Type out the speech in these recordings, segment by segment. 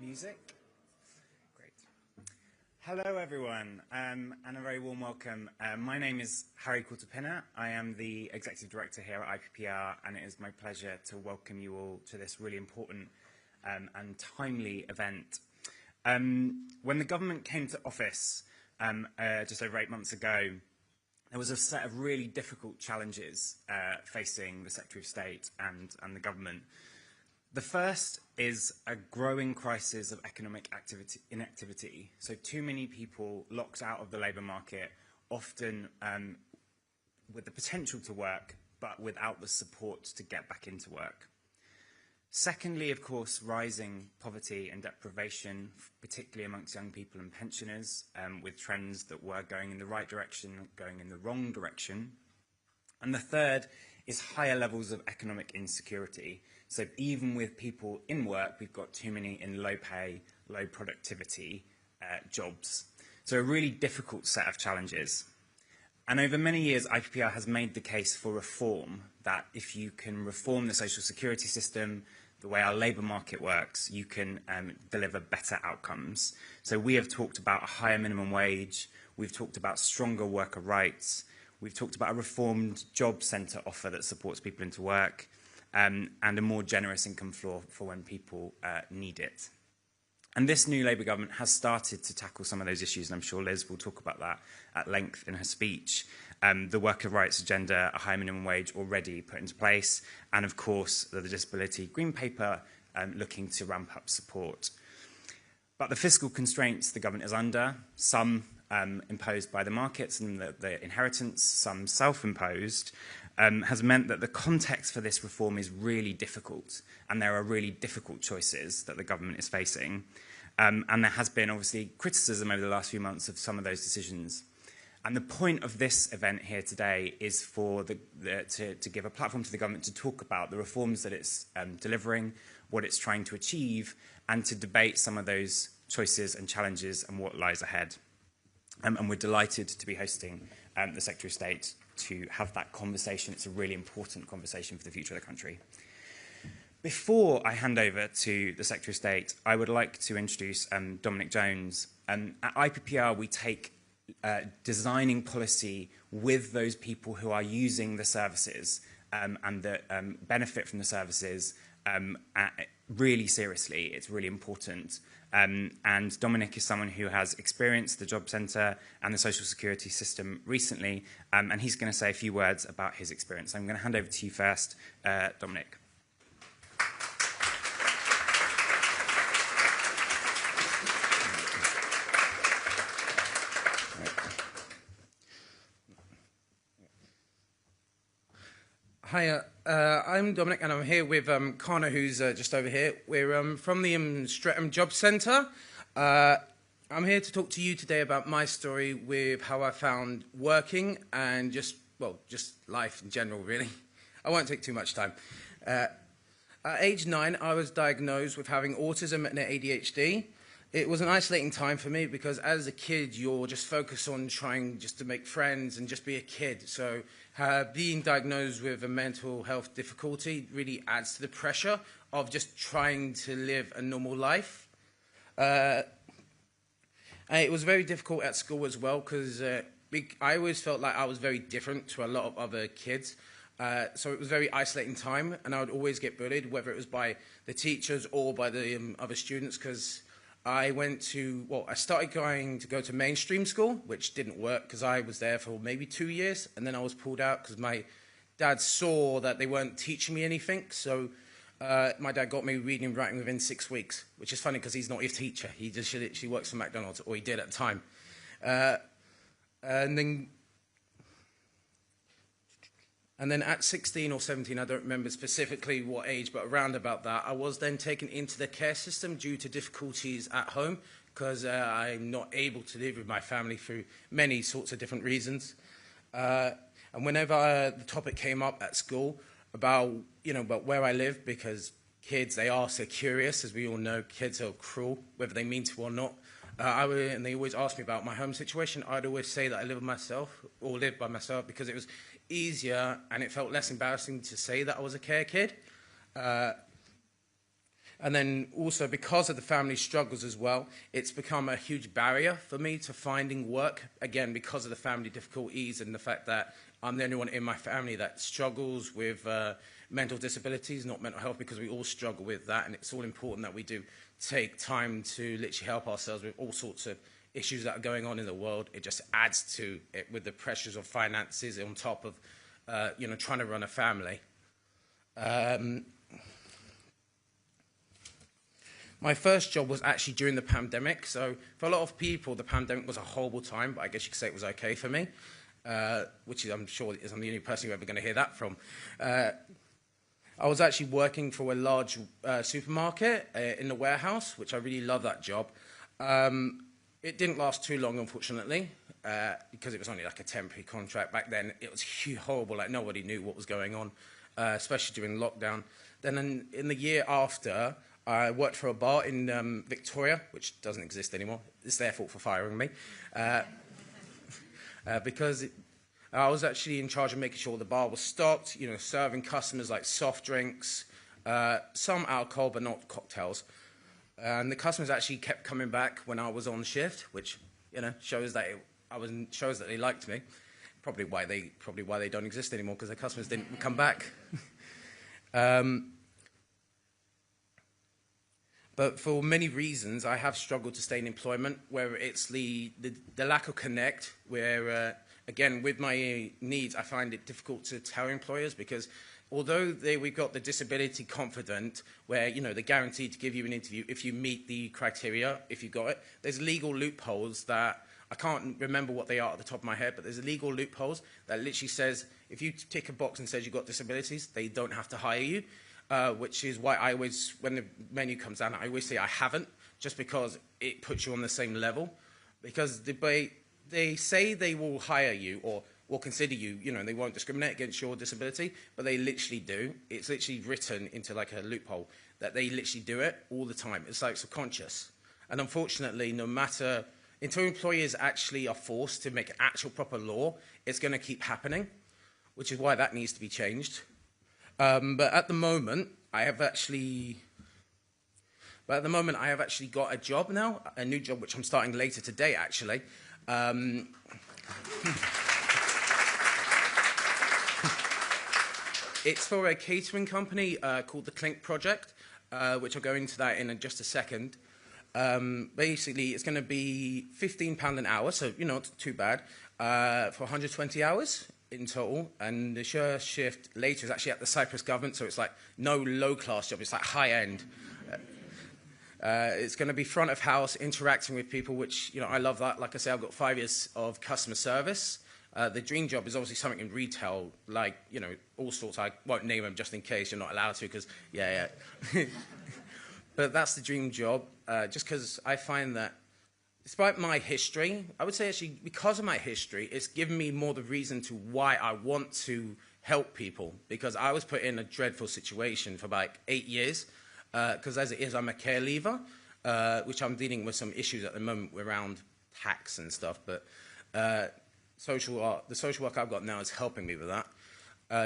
Music. Great. Hello, everyone, and a very warm welcome. My name is Harry Coulter-Pinner. I am the Executive Director here at IPPR, and it is my pleasure to welcome you all to this really important and timely event. When the government came to office just over 8 months ago, there was a set of really difficult challenges facing the Secretary of State and the government. The first is a growing crisis of economic inactivity. So too many people locked out of the labour market, often with the potential to work, but without the support to get back into work. Secondly, of course, rising poverty and deprivation, particularly amongst young people and pensioners, with trends that were going in the right direction, going in the wrong direction. And the third is higher levels of economic insecurity. So even with people in work, we've got too many in low pay, low productivity jobs. So a really difficult set of challenges. And over many years, IPPR has made the case for reform, that if you can reform the social security system, the way our labour market works, you can deliver better outcomes. So we have talked about a higher minimum wage, we've talked about stronger worker rights, we've talked about a reformed job centre offer that supports people into work, and a more generous income floor for when people need it. And this new Labour government has started to tackle some of those issues, and I'm sure Liz will talk about that at length in her speech. The worker rights agenda, a high minimum wage already put into place, and of course the Disability Green Paper looking to ramp up support. But the fiscal constraints the government is under, some imposed by the markets and the inheritance, some self-imposed, has meant that the context for this reform is really difficult, and there are really difficult choices that the government is facing. And there has been obviously criticism over the last few months of some of those decisions. And the point of this event here today is for to give a platform to the government to talk about the reforms that it's delivering, what it's trying to achieve, and to debate some of those choices and challenges and what lies ahead. And we're delighted to be hosting the Secretary of State to have that conversation. It's a really important conversation for the future of the country. Before I hand over to the Secretary of State, I would like to introduce Dominic Jones. At IPPR, we take designing policy with those people who are using the services and that benefit from the services really seriously. It's really important. And Dominic is someone who has experienced the job centre and the social security system recently, and he's going to say a few words about his experience. I'm going to hand over to you first, Dominic. Hi, I'm Dominic, and I'm here with Connor, who's just over here. We're from the Streatham Job Centre. I'm here to talk to you today about my story with how I found working and just life in general, really. I won't take too much time. At age 9, I was diagnosed with having autism and ADHD. It was an isolating time for me because as a kid, you're just focused on trying just to make friends and just be a kid. So being diagnosed with a mental health difficulty really adds to the pressure of just trying to live a normal life. And it was very difficult at school as well because I always felt like I was very different to a lot of other kids. So it was a very isolating time, and I would always get bullied, whether it was by the teachers or by the other students, because I started going to go to mainstream school, which didn't work because I was there for maybe 2 years, and then I was pulled out because my dad saw that they weren't teaching me anything. So my dad got me reading and writing within 6 weeks, which is funny because he's not his teacher. He just literally works for McDonald's, or he did at the time. And then at 16 or 17, I don't remember specifically what age, but around about that, I was then taken into the care system due to difficulties at home because I'm not able to live with my family through many sorts of different reasons. And whenever the topic came up at school about where I live, because kids, they are so curious, as we all know, kids are cruel, whether they mean to or not. And they always ask me about my home situation. I'd always say that I live with myself or live by myself because it was easier and it felt less embarrassing to say that I was a care kid. And then also because of the family struggles as well, it's become a huge barrier for me to finding work, again, because of the family difficulties and the fact that I'm the only one in my family that struggles with mental disabilities, not mental health, because we all struggle with that, and it's all important that we do take time to literally help ourselves with all sorts of issues that are going on in the world. It just adds to it with the pressures of finances on top of, trying to run a family. My first job was actually during the pandemic, so for a lot of people, the pandemic was a horrible time, but I guess you could say it was okay for me, which is, I'm sure I'm the only person you're ever going to hear that from. I was actually working for a large supermarket in the warehouse, which I really love that job. It didn't last too long, unfortunately, because it was only like a temporary contract. Back then, it was horrible, like nobody knew what was going on, especially during lockdown. Then in the year after, I worked for a bar in Victoria, which doesn't exist anymore. It's their fault for firing me. Because I was actually in charge of making sure the bar was stocked, serving customers like soft drinks, some alcohol, but not cocktails. And the customers actually kept coming back when I was on shift, which, shows that shows that they liked me. Probably why they don't exist anymore, because the customers didn't come back. But for many reasons, I have struggled to stay in employment, where it's the lack of connect, where, again, with my needs, I find it difficult to tell employers, because although we've got the disability confident, where, they're guaranteed to give you an interview if you meet the criteria, if you got it, there's legal loopholes that, I can't remember what they are at the top of my head, but there's legal loopholes that literally says, if you tick a box and says you've got disabilities, they don't have to hire you. Which is why I always, when the menu comes down, I always say I haven't, just because it puts you on the same level. Because they say they will hire you or will consider you, they won't discriminate against your disability, but they literally do. It's literally written into like a loophole that they literally do it all the time. It's like subconscious. And unfortunately, until employers actually are forced to make an actual proper law, it's going to keep happening, which is why that needs to be changed. But at the moment, I have actually got a job now, a new job which I'm starting later today, actually. It's for a catering company called the Clink Project, which I'll go into that in just a second. Basically, it's going to be £15 an hour, so, not too bad, for 120 hours. In total, and the shift later is actually at the Cyprus government, so it's like no low-class job, it's like high-end. It's going to be front of house, interacting with people, which, I love that. Like I say, I've got 5 years of customer service. The dream job is obviously something in retail, like, all sorts. I won't name them just in case you're not allowed to, because, yeah. But that's the dream job, just because I find that despite my history, I would say actually because of my history, it's given me more the reason to why I want to help people, because I was put in a dreadful situation for like 8 years, because as it is, I'm a care leaver, which I'm dealing with some issues at the moment around tax and stuff, but the social work I've got now is helping me with that,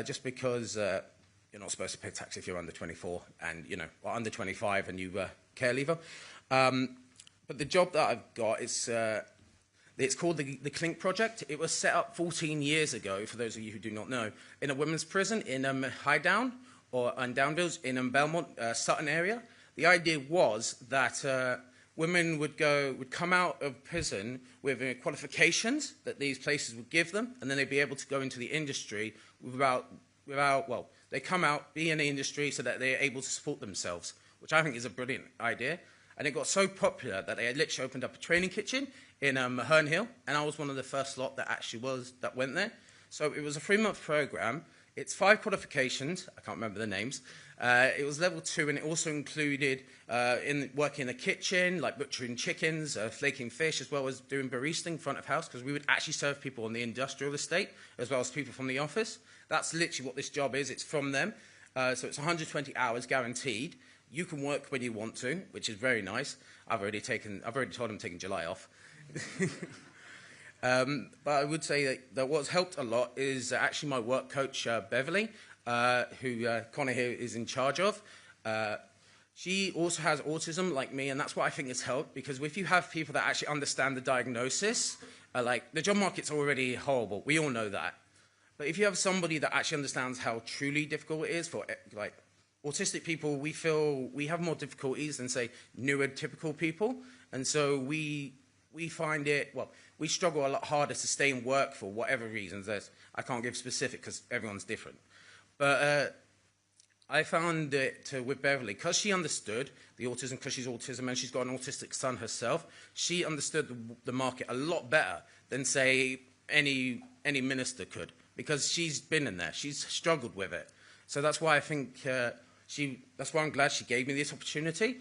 just because you're not supposed to pay tax if you're under 24 and, or under 25 and you care leaver. But the job that I've got is, it's called the Clink Project. It was set up 14 years ago, for those of you who do not know, in a women's prison in Highdown, or in Downbills, in Belmont, Sutton area. The idea was that women would come out of prison with qualifications that these places would give them, and then they'd be able to go into the industry they come out, be in the industry so that they're able to support themselves, which I think is a brilliant idea. And it got so popular that they had literally opened up a training kitchen in Herne Hill, and I was one of the first lot that went there. So it was a 3-month program. It's 5 qualifications. I can't remember the names. It was level 2, and it also included working in the kitchen, like butchering chickens, flaking fish, as well as doing baristing front of house, because we would actually serve people on the industrial estate, as well as people from the office. That's literally what this job is. It's from them. So it's 120 hours guaranteed. You can work when you want to, which is very nice. I've already told them I'm taking July off. But I would say that what's helped a lot is actually my work coach, Beverly, who Connor here is in charge of. She also has autism like me, and that's what I think has helped, because if you have people that actually understand the diagnosis, like the job market's already horrible, we all know that. But if you have somebody that actually understands how truly difficult it is for like autistic people, we feel we have more difficulties than, say, neurotypical people. And so we find it, well, we struggle a lot harder to stay in work for whatever reasons. I can't give specific because everyone's different. But I found it with Beverly, because she understood the autism, because she's autism and she's got an autistic son herself, she understood the market a lot better than, say, any minister could, because she's been in there. She's struggled with it. So that's why I think that's why I'm glad she gave me this opportunity,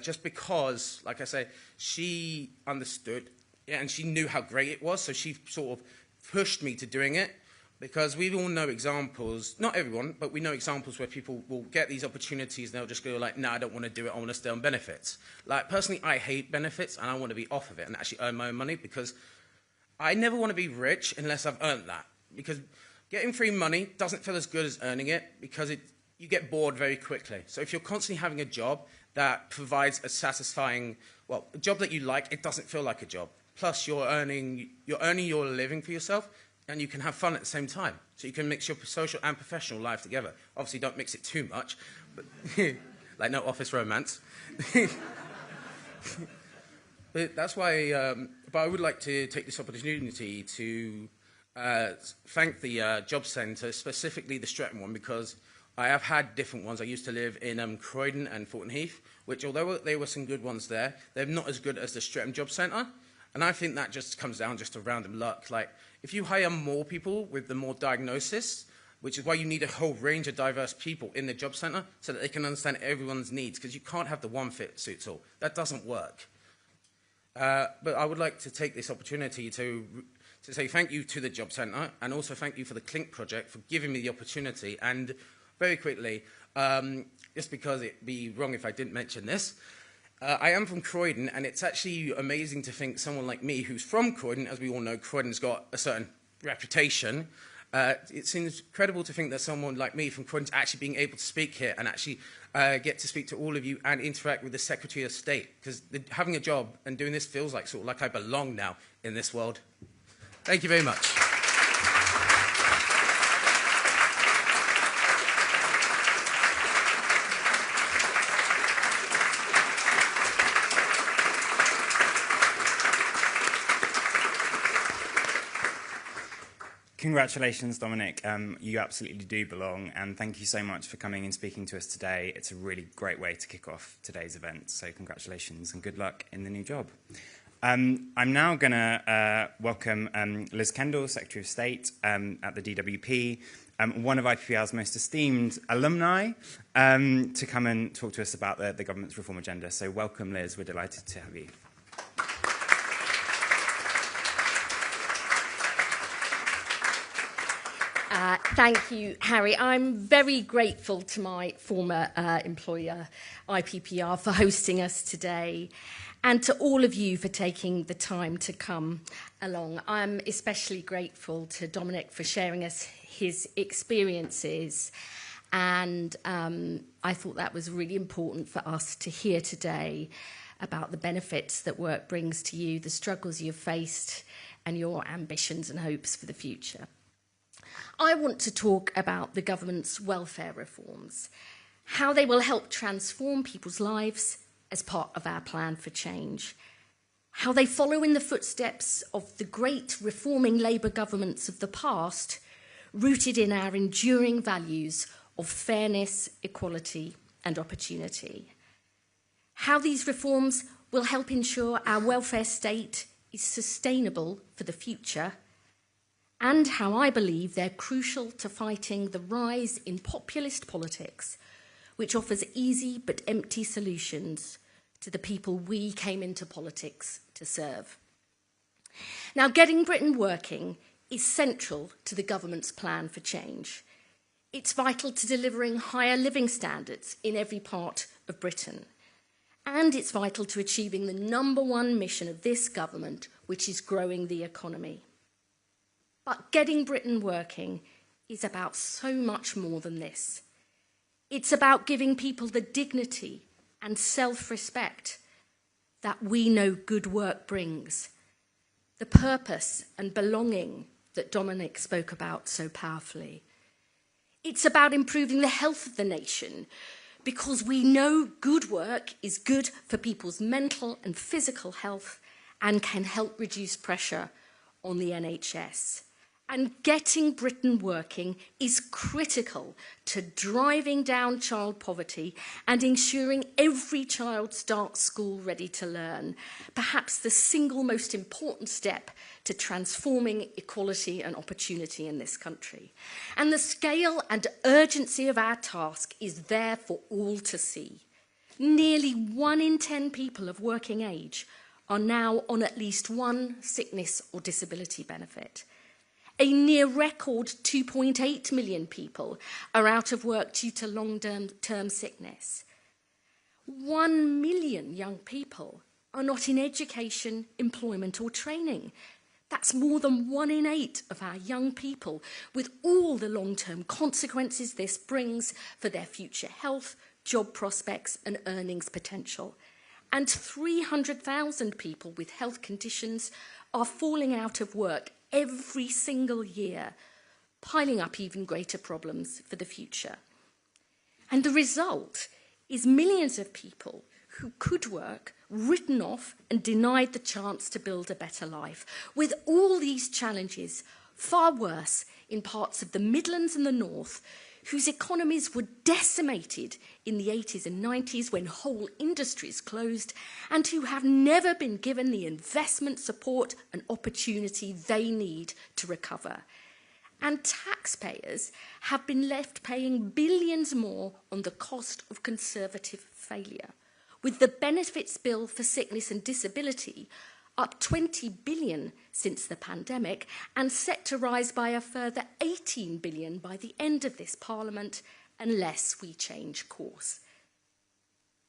just because, like I say, she understood and she knew how great it was, so she sort of pushed me to doing it. Because we all know examples, not everyone, but we know examples where people will get these opportunities and they'll just go like, no, I don't want to do it, I want to stay on benefits. Like, personally, I hate benefits and I want to be off of it and actually earn my own money, because I never want to be rich unless I've earned that. Because getting free money doesn't feel as good as earning it, because you get bored very quickly. So if you're constantly having a job that provides a satisfying, well, a job that you like, it doesn't feel like a job. Plus, you're earning your living for yourself, and you can have fun at the same time. So you can mix your social and professional life together. Obviously, don't mix it too much, but like no office romance. But that's why, but I would like to take this opportunity to thank the Job Centre, specifically the Streatham one, because I have had different ones. I used to live in Croydon and Thornton Heath, which, although there were some good ones there, they're not as good as the Streatham Job Centre. And I think that just comes down just to random luck. Like, if you hire more people with the more diagnosis, which is why you need a whole range of diverse people in the job centre so that they can understand everyone's needs, because you can't have the one fit suits all. That doesn't work. But I would like to take this opportunity to say thank you to the job centre, and also thank you for the Clink project for giving me the opportunity. And very quickly, just because it'd be wrong if I didn't mention this, I am from Croydon, and it's actually amazing to think someone like me, who's from Croydon, as we all know, Croydon's got a certain reputation. It seems incredible to think that someone like me from Croydon's actually being able to speak here and actually get to speak to all of you and interact with the Secretary of State, because having a job and doing this feels like sort of like I belong now in this world. Thank you very much. Congratulations, Dominic. You absolutely do belong, and thank you so much for coming and speaking to us today. It's a really great way to kick off today's event, so congratulations and good luck in the new job. I'm now going to welcome Liz Kendall, Secretary of State at the DWP, one of IPPR's most esteemed alumni, to come and talk to us about the government's reform agenda. So welcome, Liz. We're delighted to have you. Thank you, Harry. I'm very grateful to my former employer, IPPR, for hosting us today, and to all of you for taking the time to come along. I'm especially grateful to Dominic for sharing us his experiences, and I thought that was really important for us to hear today about the benefits that work brings to you, the struggles you've faced, and your ambitions and hopes for the future. I want to talk about the government's welfare reforms, how they will help transform people's lives as part of our plan for change, how they follow in the footsteps of the great reforming Labour governments of the past, rooted in our enduring values of fairness, equality and opportunity, how these reforms will help ensure our welfare state is sustainable for the future, and how I believe they're crucial to fighting the rise in populist politics, which offers easy but empty solutions to the people we came into politics to serve. Now, getting Britain working is central to the government's plan for change. It's vital to delivering higher living standards in every part of Britain. And it's vital to achieving the #1 mission of this government, which is growing the economy. But getting Britain working is about so much more than this. It's about giving people the dignity and self-respect that we know good work brings. The purpose and belonging that Dominic spoke about so powerfully. It's about improving the health of the nation, because we know good work is good for people's mental and physical health and can help reduce pressure on the NHS. And getting Britain working is critical to driving down child poverty and ensuring every child starts school ready to learn, perhaps the single most important step to transforming equality and opportunity in this country. And the scale and urgency of our task is there for all to see. Nearly 1 in 10 people of working age are now on at least one sickness or disability benefit. A near record 2.8 million people are out of work due to long-term sickness. 1 million young people are not in education, employment or training. That's more than 1 in 8 of our young people, with all the long-term consequences this brings for their future health, job prospects and earnings potential. And 300,000 people with health conditions are falling out of work every single year, piling up even greater problems for the future. And the result is millions of people who could work written off and denied the chance to build a better life, with all these challenges far worse in parts of the Midlands and the North, whose economies were decimated in the 80s and 90s when whole industries closed, and who have never been given the investment support and opportunity they need to recover. And taxpayers have been left paying billions more on the cost of Conservative failure, with the benefits bill for sickness and disability up 20 billion since the pandemic and set to rise by a further 18 billion by the end of this Parliament unless we change course.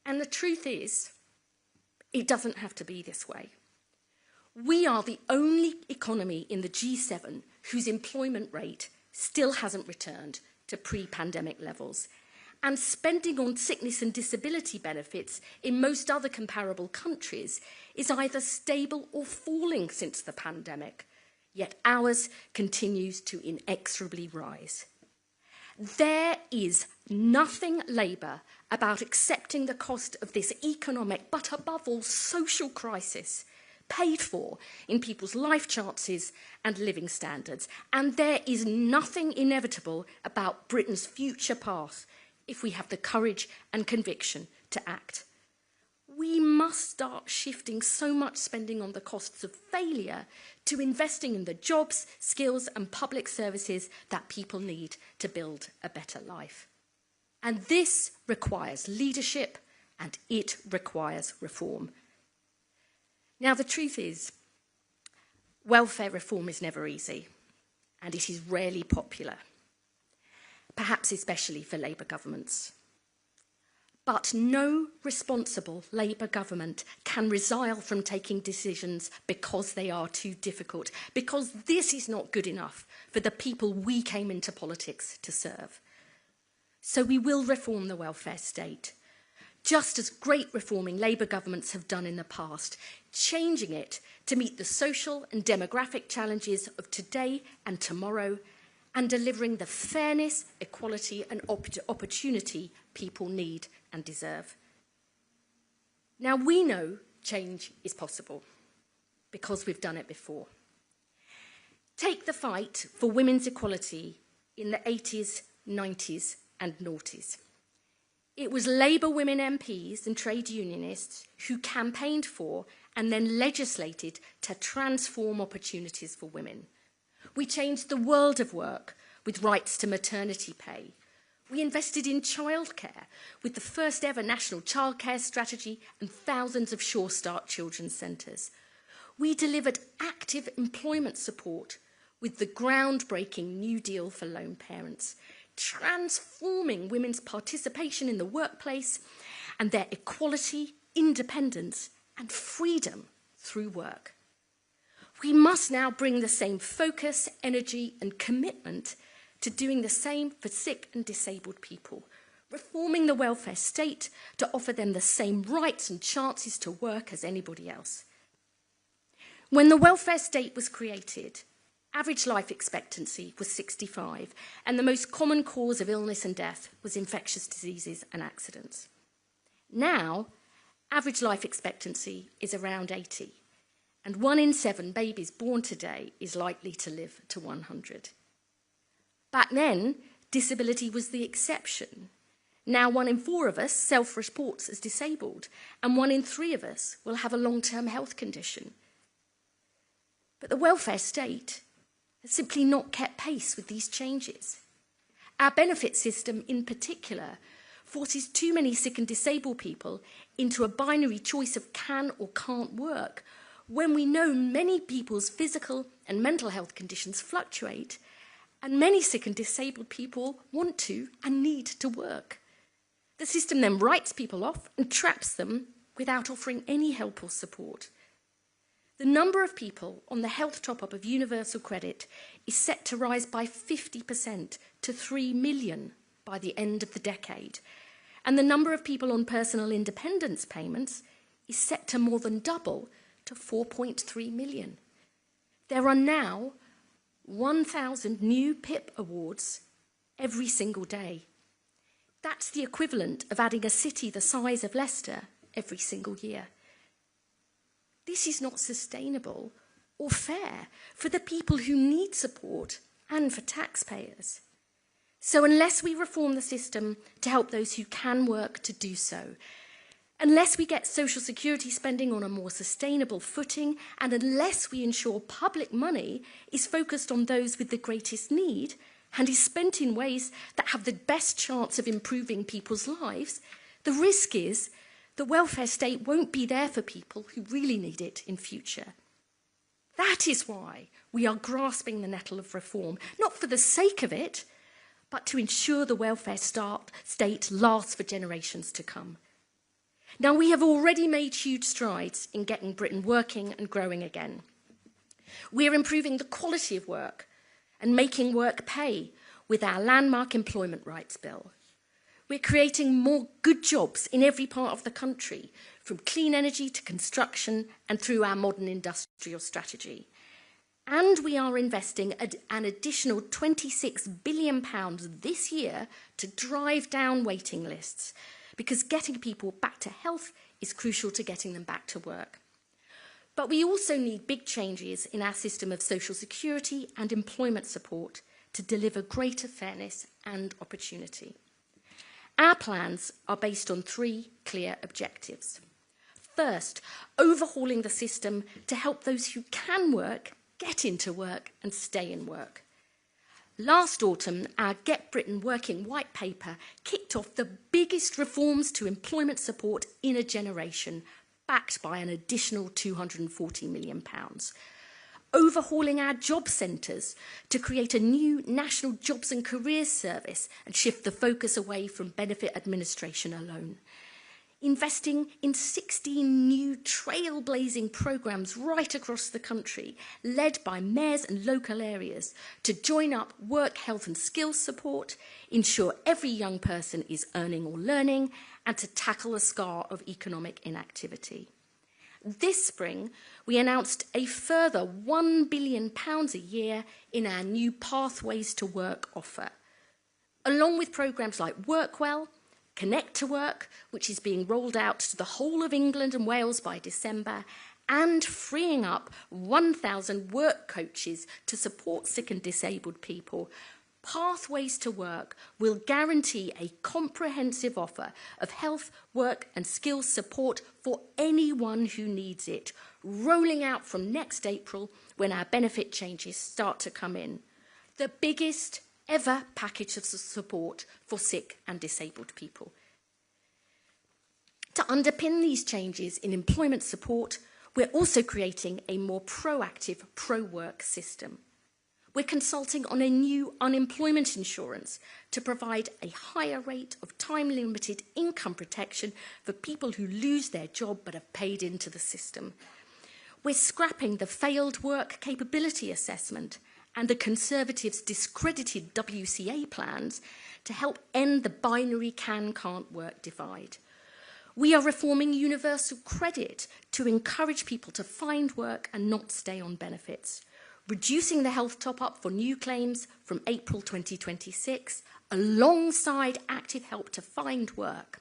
And the truth is, it doesn't have to be this way. We are the only economy in the G7 whose employment rate still hasn't returned to pre-pandemic levels. And spending on sickness and disability benefits in most other comparable countries is either stable or falling since the pandemic, yet ours continues to inexorably rise. There is nothing Labour about accepting the cost of this economic, but above all social crisis, paid for in people's life chances and living standards. And there is nothing inevitable about Britain's future path if we have the courage and conviction to act. We must start shifting so much spending on the costs of failure to investing in the jobs, skills and public services that people need to build a better life. And this requires leadership and it requires reform. Now, the truth is, welfare reform is never easy and it is rarely popular, perhaps especially for Labour governments. But no responsible Labour government can resile from taking decisions because they are too difficult, because this is not good enough for the people we came into politics to serve. So we will reform the welfare state, just as great reforming Labour governments have done in the past, changing it to meet the social and demographic challenges of today and tomorrow, and delivering the fairness, equality and opportunity people need and deserve. Now, we know change is possible because we've done it before. Take the fight for women's equality in the 80s, 90s and noughties. It was Labour women MPs and trade unionists who campaigned for and then legislated to transform opportunities for women. We changed the world of work with rights to maternity pay. We invested in childcare with the first ever national childcare strategy and thousands of Sure Start children's centres. We delivered active employment support with the groundbreaking New Deal for lone parents, transforming women's participation in the workplace and their equality, independence and freedom through work. We must now bring the same focus, energy and commitment to doing the same for sick and disabled people, reforming the welfare state to offer them the same rights and chances to work as anybody else. When the welfare state was created, average life expectancy was 65, and the most common cause of illness and death was infectious diseases and accidents. Now, average life expectancy is around 80, and 1 in 7 babies born today is likely to live to 100. Back then, disability was the exception. Now 1 in 4 of us self-reports as disabled, and 1 in 3 of us will have a long-term health condition. But the welfare state has simply not kept pace with these changes. Our benefit system in particular forces too many sick and disabled people into a binary choice of can or can't work, when we know many people's physical and mental health conditions fluctuate, and many sick and disabled people want to and need to work. The system then writes people off and traps them without offering any help or support. The number of people on the health top-up of universal credit is set to rise by 50% to 3 million by the end of the decade, and the number of people on personal independence payments is set to more than double to 4.3 million. There are now 1,000 new PIP awards every single day. That's the equivalent of adding a city the size of Leicester every single year. This is not sustainable or fair for the people who need support and for taxpayers. So unless we reform the system to help those who can work to do so, unless we get social security spending on a more sustainable footing, and unless we ensure public money is focused on those with the greatest need and is spent in ways that have the best chance of improving people's lives, the risk is the welfare state won't be there for people who really need it in future. That is why we are grasping the nettle of reform, not for the sake of it, but to ensure the welfare state lasts for generations to come. Now, we have already made huge strides in getting Britain working and growing again. We are improving the quality of work and making work pay with our landmark employment rights bill. We're creating more good jobs in every part of the country, from clean energy to construction and through our modern industrial strategy. And we are investing an additional £26 billion this year to drive down waiting lists, because getting people back to health is crucial to getting them back to work. But we also need big changes in our system of social security and employment support to deliver greater fairness and opportunity. Our plans are based on 3 clear objectives. First, overhauling the system to help those who can work get into work and stay in work. Last autumn, our Get Britain Working white paper kicked off the biggest reforms to employment support in a generation, backed by an additional £240 million. Overhauling our job centres to create a new National Jobs and Careers Service and shift the focus away from benefit administration alone. Investing in 16 new trailblazing programmes right across the country, led by mayors and local areas, to join up work, health and skills support, ensure every young person is earning or learning, and to tackle the scar of economic inactivity. This spring, we announced a further £1 billion a year in our new Pathways to Work offer, along with programmes like Work Well, Connect to Work, which is being rolled out to the whole of England and Wales by December, and freeing up 1,000 work coaches to support sick and disabled people. Pathways to Work will guarantee a comprehensive offer of health, work and skills support for anyone who needs it, rolling out from next April when our benefit changes start to come in. The biggest ever package of support for sick and disabled people. To underpin these changes in employment support, we're also creating a more proactive pro-work system. We're consulting on a new unemployment insurance to provide a higher rate of time-limited income protection for people who lose their job but have paid into the system. We're scrapping the failed work capability assessment and the Conservatives' discredited WCA plans to help end the binary can-can't work divide. We are reforming universal credit to encourage people to find work and not stay on benefits, reducing the health top-up for new claims from April 2026, alongside active help to find work,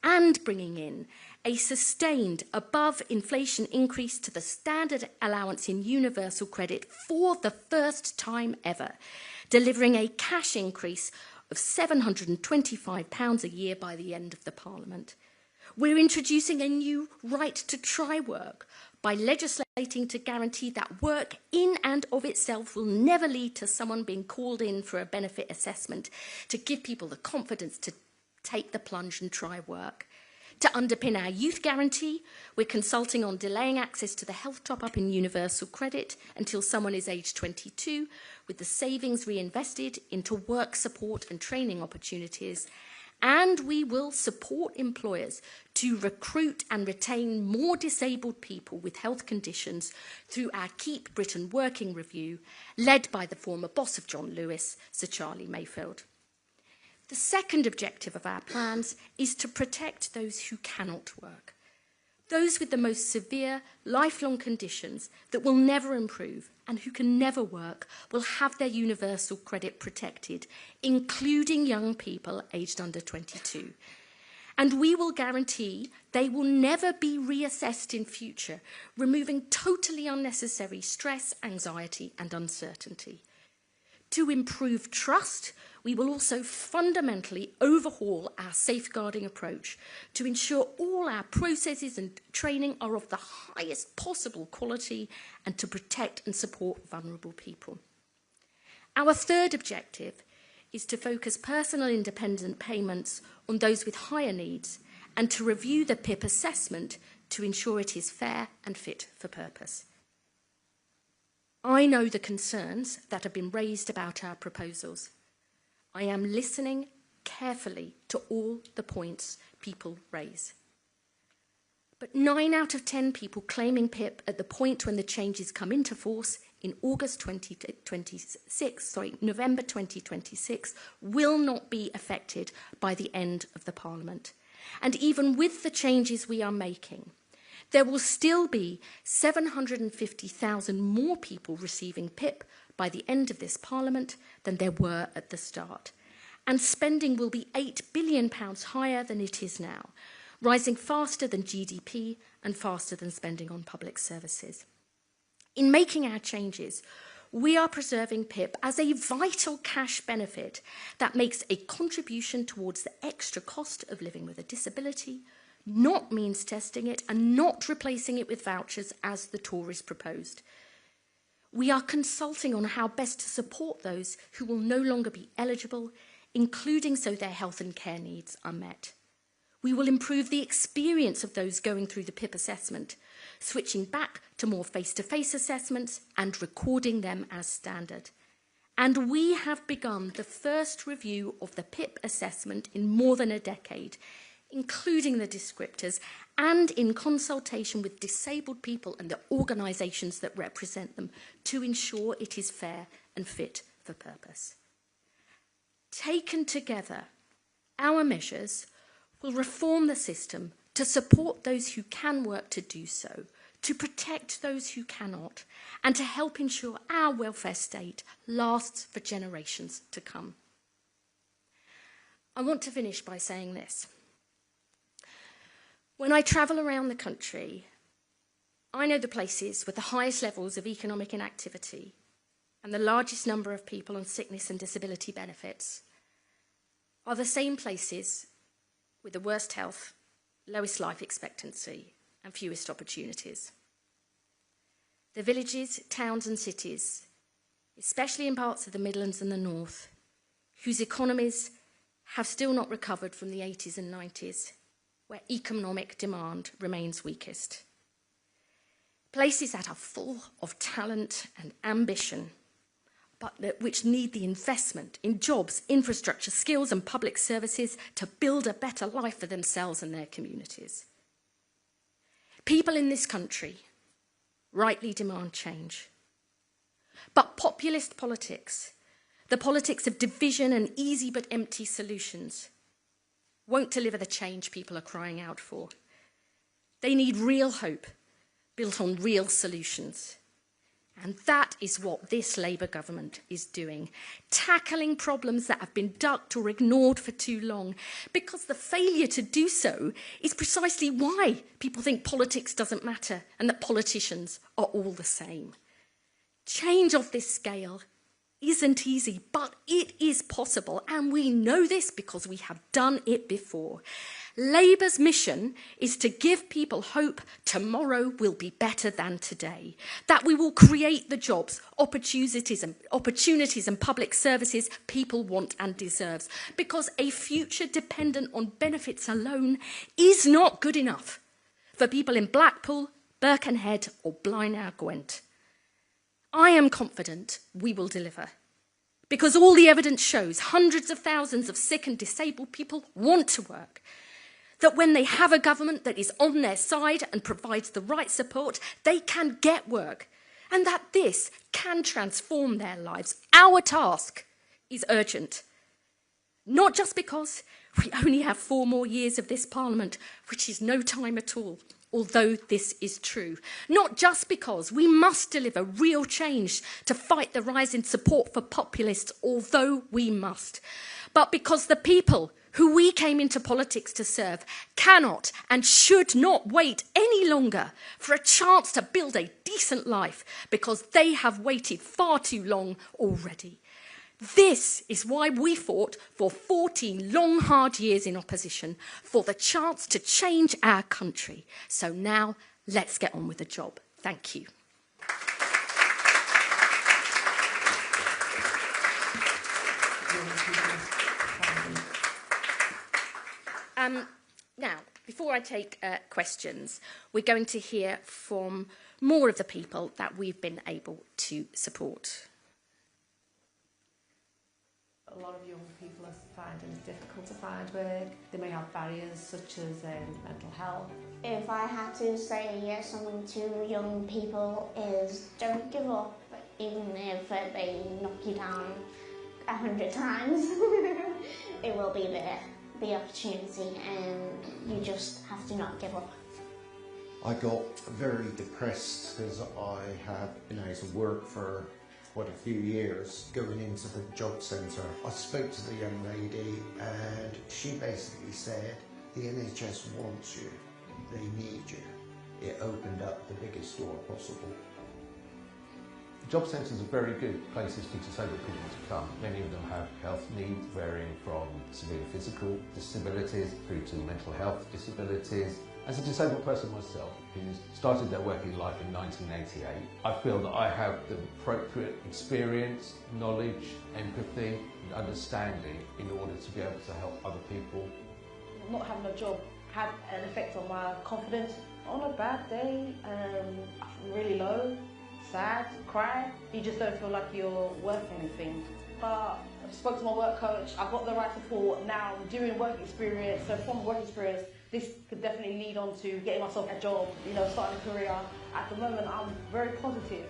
and bringing in a sustained above-inflation increase to the standard allowance in universal credit for the first time ever, delivering a cash increase of £725 a year by the end of the Parliament. We're introducing a new right to try work by legislating to guarantee that work in and of itself will never lead to someone being called in for a benefit assessment, to give people the confidence to take the plunge and try work. To underpin our youth guarantee, we're consulting on delaying access to the health top-up in universal credit until someone is aged 22, with the savings reinvested into work support and training opportunities. And we will support employers to recruit and retain more disabled people with health conditions through our Keep Britain Working review, led by the former boss of John Lewis, Sir Charlie Mayfield. The second objective of our plans is to protect those who cannot work. Those with the most severe, lifelong conditions that will never improve and who can never work will have their universal credit protected, including young people aged under 22. And we will guarantee they will never be reassessed in future, removing totally unnecessary stress, anxiety, and uncertainty. To improve trust, we will also fundamentally overhaul our safeguarding approach to ensure all our processes and training are of the highest possible quality and to protect and support vulnerable people. Our third objective is to focus personal independent payments on those with higher needs and to review the PIP assessment to ensure it is fair and fit for purpose. I know the concerns that have been raised about our proposals. I am listening carefully to all the points people raise. But 9 out of 10 people claiming PIP at the point when the changes come into force in November 2026, will not be affected by the end of the Parliament. And even with the changes we are making, there will still be 750,000 more people receiving PIP by the end of this Parliament than there were at the start. And spending will be £8 billion higher than it is now, rising faster than GDP and faster than spending on public services. In making our changes, we are preserving PIP as a vital cash benefit that makes a contribution towards the extra cost of living with a disability, not means testing it and not replacing it with vouchers as the Tories proposed. We are consulting on how best to support those who will no longer be eligible, including so their health and care needs are met. We will improve the experience of those going through the PIP assessment, switching back to more face-to-face assessments and recording them as standard. And we have begun the first review of the PIP assessment in more than a decade, including the descriptors, and in consultation with disabled people and the organisations that represent them to ensure it is fair and fit for purpose. Taken together, our measures will reform the system to support those who can work to do so, to protect those who cannot, and to help ensure our welfare state lasts for generations to come. I want to finish by saying this. When I travel around the country, I know the places with the highest levels of economic inactivity and the largest number of people on sickness and disability benefits are the same places with the worst health, lowest life expectancy and fewest opportunities. The villages, towns and cities, especially in parts of the Midlands and the North, whose economies have still not recovered from the 80s and 90s, where economic demand remains weakest. Places that are full of talent and ambition, but which need the investment in jobs, infrastructure, skills and public services to build a better life for themselves and their communities. People in this country rightly demand change. But populist politics, the politics of division and easy but empty solutions, won't deliver the change people are crying out for. They need real hope, built on real solutions. And that is what this Labour government is doing, tackling problems that have been ducked or ignored for too long, because the failure to do so is precisely why people think politics doesn't matter and that politicians are all the same. Change of this scale isn't easy, but it is possible, and we know this because we have done it before. Labour's mission is to give people hope tomorrow will be better than today, that we will create the jobs, opportunities and public services people want and deserve, because a future dependent on benefits alone is not good enough for people in Blackpool, Birkenhead or Blaenau Gwent. I am confident we will deliver, because all the evidence shows hundreds of thousands of sick and disabled people want to work, that when they have a government that is on their side and provides the right support, they can get work, and that this can transform their lives. Our task is urgent, not just because we only have 4 more years of this Parliament, which is no time at all, although this is true. Not just because we must deliver real change to fight the rise in support for populists, although we must, but because the people who we came into politics to serve cannot and should not wait any longer for a chance to build a decent life, because they have waited far too long already. This is why we fought for 14 long, hard years in opposition, for the chance to change our country. So now, let's get on with the job. Thank you. Now, before I take questions, we're going to hear from more of the people that we've been able to support. A lot of young people are finding it difficult to find work. They may have barriers such as mental health. If I had to say something to young people is don't give up, even if they knock you down 100 times. It will be there, the opportunity, and you just have to not give up. I got very depressed because I had been out of work for quite a few years. Going into the job centre, I spoke to the young lady and she basically said, the NHS wants you, they need you. It opened up the biggest door possible. Job centres are very good places for disabled people to come. Many of them have health needs varying from severe physical disabilities through to mental health disabilities. As a disabled person myself, who started their working life in 1988, I feel that I have the appropriate experience, knowledge, empathy and understanding in order to be able to help other people. Not having a job had an effect on my confidence. On a bad day, really low, sad, cry, you just don't feel like you're worth anything. But I spoke to my work coach, I got the right support. Now I'm doing work experience, so from work experience, this could definitely lead on to getting myself a job, starting a career. At the moment, I'm very positive.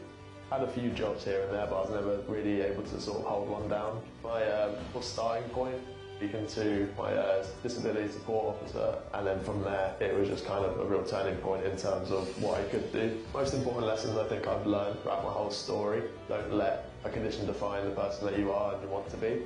I had a few jobs here and there, but I was never really able to sort of hold one down. My starting point, speaking to my disability support officer, and then from there, it was just kind of a real turning point in terms of what I could do. Most important lessons I think I've learned throughout my whole story: don't let a condition define the person that you are and you want to be.